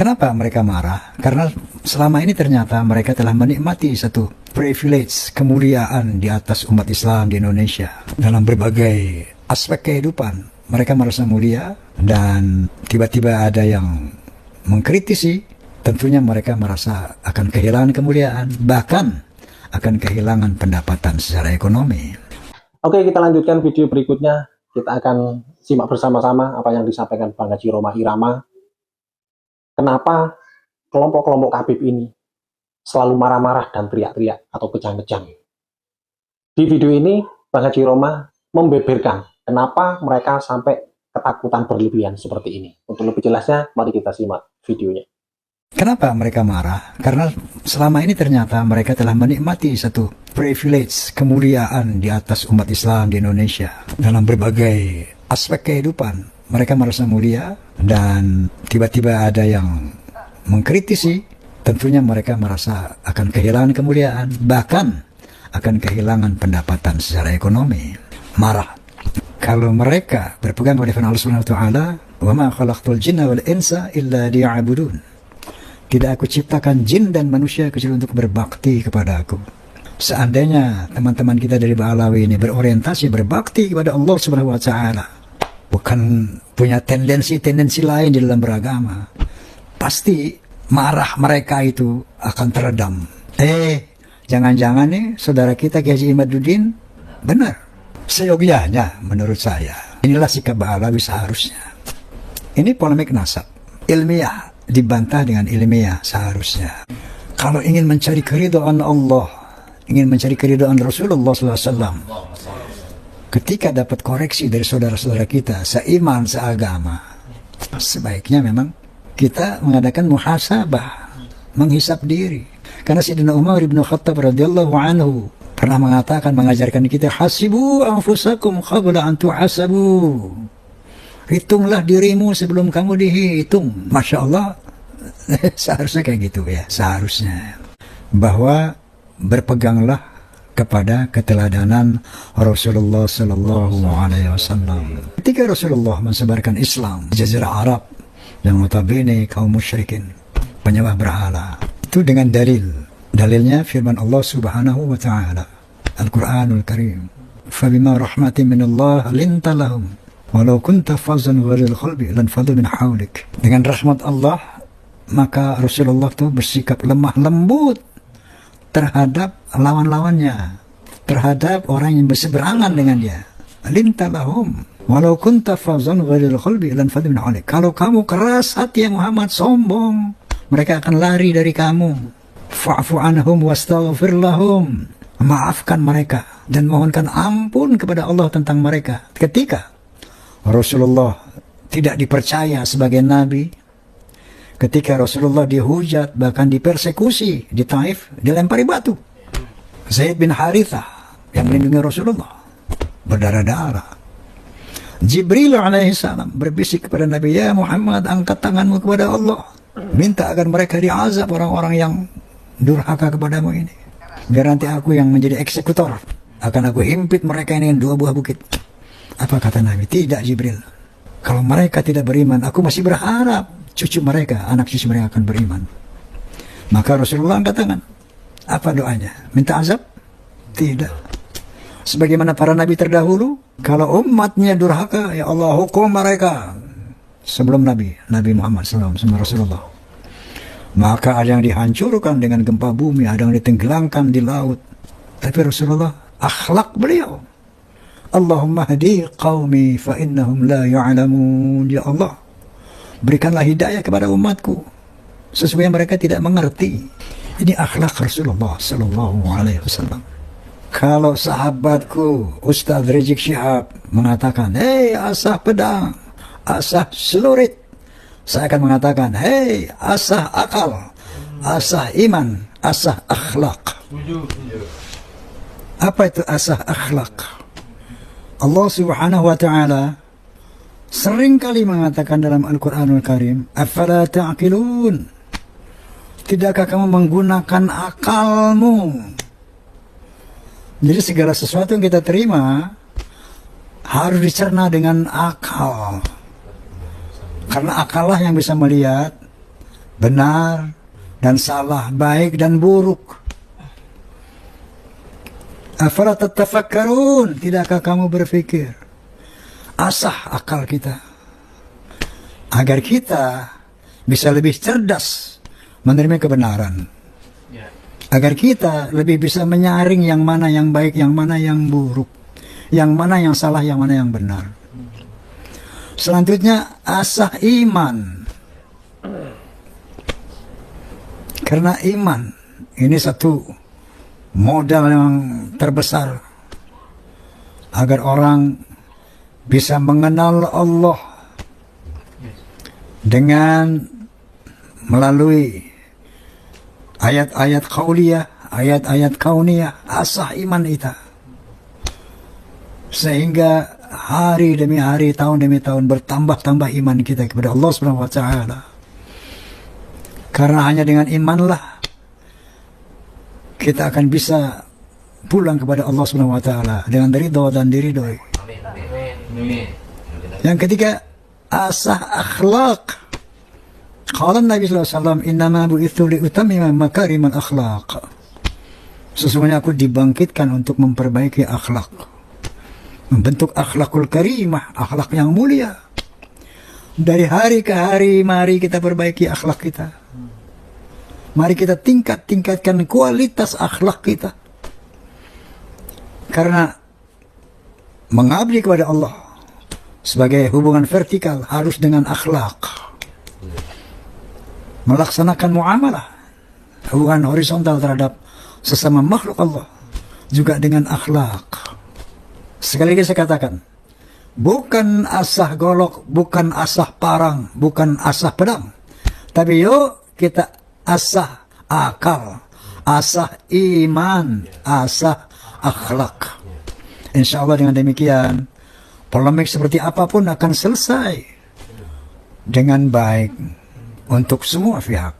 Kenapa mereka marah? Karena selama ini ternyata mereka telah menikmati satu privilege, kemuliaan di atas umat Islam di Indonesia. Dalam berbagai aspek kehidupan, mereka merasa mulia dan tiba-tiba ada yang mengkritisi. Tentunya mereka merasa akan kehilangan kemuliaan, bahkan akan kehilangan pendapatan secara ekonomi. Oke, kita lanjutkan video berikutnya. Kita akan simak bersama-sama apa yang disampaikan Bang Haji Roma Irama. Kenapa kelompok-kelompok Habib ini selalu marah-marah dan teriak-teriak atau kejang-kejang. Di video ini, Bang Haji Roma membeberkan kenapa mereka sampai ketakutan berlebihan seperti ini. Untuk lebih jelasnya, mari kita simak videonya. Kenapa mereka marah? Karena selama ini ternyata mereka telah menikmati satu privilege, kemuliaan di atas umat Islam di Indonesia. Dalam berbagai aspek kehidupan, mereka merasa mulia dan tiba-tiba ada yang mengkritisi. Tentunya mereka merasa akan kehilangan kemuliaan, bahkan akan kehilangan pendapatan secara ekonomi. Marah. Kalau mereka berpegang pada firman Allah Subhanahu wa taala, "Wa ma khalaqtul jinna wal insa illa liya'budun." Tidak aku ciptakan jin dan manusia kecuali untuk berbakti kepada aku. Seandainya teman-teman kita dari Ba'alawi ini berorientasi berbakti kepada Allah Subhanahu wa taala, bukan punya tendensi-tendensi lain di dalam beragama, pasti marah mereka itu akan teredam. Jangan-jangan nih saudara kita Kiai Haji Imaduddin benar. Seyogianya menurut saya. Inilah sikap Ba'alawi seharusnya. Ini polemik nasab. Ilmiah dibantah dengan ilmiah seharusnya. Kalau ingin mencari keridhaan Allah, ingin mencari keridhaan Rasulullah SAW, ketika dapat koreksi dari saudara-saudara kita seiman, seagama, sebaiknya memang kita mengadakan muhasabah, menghisap diri. Karena Sayyidina Umar bin Khattab radhiyallahu anhu pernah mengatakan, mengajarkan kita, hasibu anfusakum qabla an tuhasabu. Hitunglah dirimu sebelum kamu dihitung. Masya Allah, seharusnya kayak gitu ya, seharusnya. Bahwa berpeganglah kepada keteladanan Rasulullah Sallallahu Alaihi Wasallam. Ketika Rasulullah mensebarkan Islam di Jazirah Arab, yang notabene kaum musyrikin, penyembah berhala, itu dengan dalilnya firman Allah Subhanahu Wa Taala, Al-Quranul Karim. Fabima rahmatin min Allah linta lahum walau kunta fazan ghalil qalbi lan fadhu min hawlik. Dengan rahmat Allah, maka Rasulullah itu bersikap lemah lembut terhadap lawan-lawannya, terhadap orang yang berseberangan dengan dia. Linta lahum walau kunta fazan ghalil qalbi lan fadhu min hawlik. Kalau kamu keras hati yang Muhammad, sombong, mereka akan lari dari kamu. Fa'fu anhum wastaghfir lahum. Maafkan mereka dan mohonkan ampun kepada Allah tentang mereka. Ketika Rasulullah tidak dipercaya sebagai nabi, ketika Rasulullah dihujat, bahkan dipersekusi di Taif, dilempari batu. Zaid bin Harithah yang melindungi Rasulullah berdarah-darah. Jibril alaihissalam berbisik kepada Nabi, ya Muhammad, angkat tanganmu kepada Allah, minta agar mereka diazab orang-orang yang durhaka kepadamu ini, biar nanti aku yang menjadi eksekutor, akan aku himpit mereka ini dengan 2 buah bukit. Apa kata Nabi? Tidak Jibril, kalau mereka tidak beriman, aku masih berharap cucu mereka, anak cucu mereka akan beriman. Maka Rasulullah angkat tangan. Apa doanya? Minta azab? Tidak. Sebagaimana para nabi terdahulu, kalau umatnya durhaka, ya Allah hukum mereka. Sebelum Nabi Muhammad SAW, sama Rasulullah, maka ada yang dihancurkan dengan gempa bumi, ada yang ditenggelamkan di laut. Tapi Rasulullah, akhlak beliau, Allahumma hadi qaumi fa innahum la ya'lamun. Ya Allah, berikanlah hidayah kepada umatku sesuai yang mereka tidak mengerti. Ini akhlak Rasulullah Sallallahu Alaihi Wasallam. Kalau sahabatku Ustaz Rizik Syihab mengatakan, hei asah pedang, asah celurit, saya akan mengatakan, hei asah akal, asah iman, asah akhlak. Apa itu asah akhlak? Allah Subhanahu wa Ta'ala sering kali mengatakan dalam Al-Quranul Karim, afala ta'qilun, tidakkah kamu menggunakan akalmu? Jadi segala sesuatu yang kita terima harus dicerna dengan akal, karena akallah yang bisa melihat benar dan salah, baik dan buruk. Afala tatafakkarun, tidakkah kamu berpikir? Asah akal kita agar kita bisa lebih cerdas menerima kebenaran, agar kita lebih bisa menyaring yang mana yang baik, yang mana yang buruk, yang mana yang salah, yang mana yang benar. Selanjutnya asah iman, karena iman ini satu modal yang terbesar agar orang bisa mengenal Allah dengan melalui ayat-ayat qauliyah, ayat-ayat kauniyah, asah iman kita. Sehingga hari demi hari, tahun demi tahun bertambah-tambah iman kita kepada Allah Subhanahu wa taala. Karena hanya dengan imanlah kita akan bisa pulang kepada Allah Subhanahu wa taala dengan ridho dan diridhoi. Yang ketiga, asah akhlak. Qala Nabi sallallahu alaihi wasallam, "Innama bu'itsu liutammima makarimal akhlaq." Sesungguhnya aku dibangkitkan untuk memperbaiki akhlak. Membentuk akhlakul karimah, akhlak yang mulia. Dari hari ke hari, mari kita perbaiki akhlak kita. Mari kita tingkatkan kualitas akhlak kita. Karena mengabdi kepada Allah sebagai hubungan vertikal harus dengan akhlak. Melaksanakan muamalah, hubungan horizontal terhadap sesama makhluk Allah juga dengan akhlak. Sekali lagi saya katakan, bukan asah golok, bukan asah parang, bukan asah pedang, tapi yuk kita asah akal, asah iman, asah akhlak. Insya Allah dengan demikian polemik seperti apapun akan selesai dengan baik untuk semua pihak.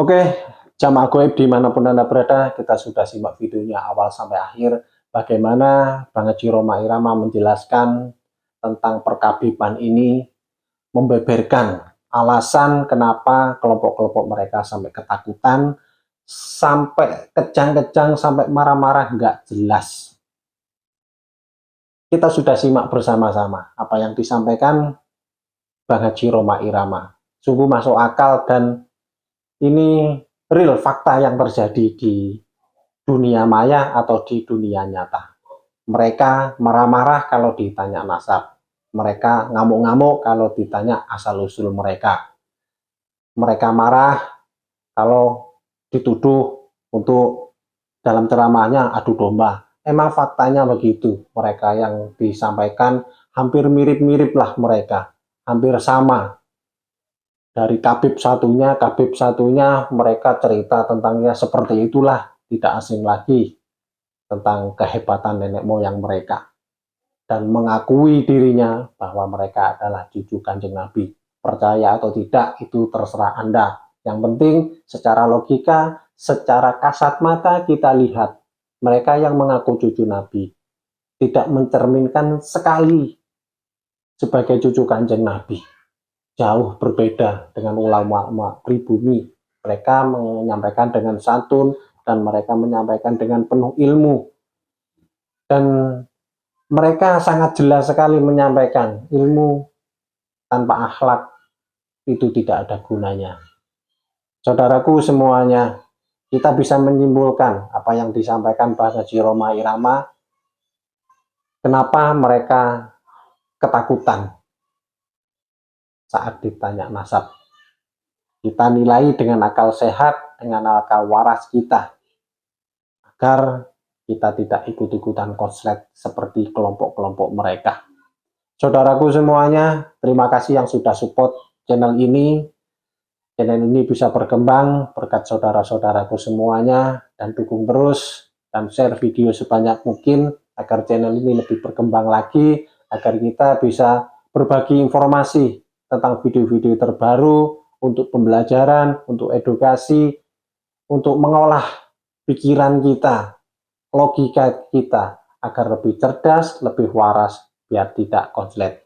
Oke, jamaah goib dimanapun Anda berada, kita sudah simak videonya awal sampai akhir. Bagaimana Bang Haji Rhoma Irama menjelaskan tentang perkabiban ini, membeberkan alasan kenapa kelompok-kelompok mereka sampai ketakutan, sampai kejang-kejang, sampai marah-marah nggak jelas. Kita sudah simak bersama-sama apa yang disampaikan Bang Haji Rhoma Irama. Sungguh masuk akal dan ini real fakta yang terjadi di dunia maya atau di dunia nyata. Mereka marah-marah kalau ditanya nasab. Mereka ngamuk-ngamuk kalau ditanya asal-usul mereka. Mereka marah kalau dituduh untuk dalam ceramahnya adu domba. Emang faktanya begitu. Mereka yang disampaikan hampir mirip-mirip lah mereka. Hampir sama. Dari kabib satunya mereka cerita tentangnya seperti itulah. Tidak asing lagi tentang kehebatan nenek moyang mereka. Dan mengakui dirinya bahwa mereka adalah cucu Kanjeng Nabi. Percaya atau tidak itu terserah Anda. Yang penting secara logika, secara kasat mata kita lihat mereka yang mengaku cucu Nabi tidak mencerminkan sekali sebagai cucu Kanjeng Nabi. Jauh berbeda dengan ulama pribumi. Mereka menyampaikan dengan santun dan mereka menyampaikan dengan penuh ilmu. Dan mereka sangat jelas sekali menyampaikan ilmu tanpa akhlak itu tidak ada gunanya. Saudaraku semuanya, kita bisa menyimpulkan apa yang disampaikan Bang Haji Rhoma Irama. Kenapa mereka ketakutan saat ditanya nasab. Kita nilai dengan akal sehat, dengan akal waras kita. Agar kita tidak ikut-ikutan konslet seperti kelompok-kelompok mereka. Saudaraku semuanya, terima kasih yang sudah support channel ini. Channel ini bisa berkembang berkat saudara-saudaraku semuanya, dan dukung terus dan share video sebanyak mungkin agar channel ini lebih berkembang lagi, agar kita bisa berbagi informasi tentang video-video terbaru untuk pembelajaran, untuk edukasi, untuk mengolah pikiran kita, logika kita agar lebih cerdas, lebih waras biar tidak konslet.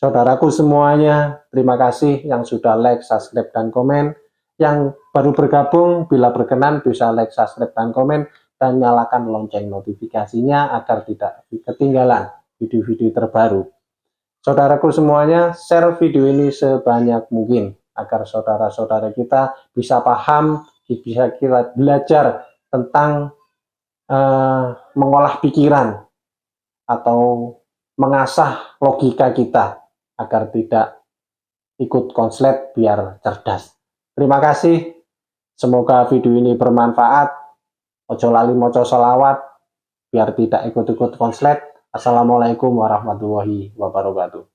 Saudaraku semuanya, terima kasih yang sudah like, subscribe, dan komen. Yang baru bergabung, bila berkenan bisa like, subscribe, dan komen, dan nyalakan lonceng notifikasinya agar tidak ketinggalan video-video terbaru. Saudaraku semuanya, share video ini sebanyak mungkin agar saudara-saudara kita bisa paham, bisa kita belajar tentang mengolah pikiran atau mengasah logika kita agar tidak ikut konslet, biar cerdas. Terima kasih, semoga video ini bermanfaat. Ojo lali moco solawat biar tidak ikut-ikut konslet. Assalamualaikum warahmatullahi wabarakatuh.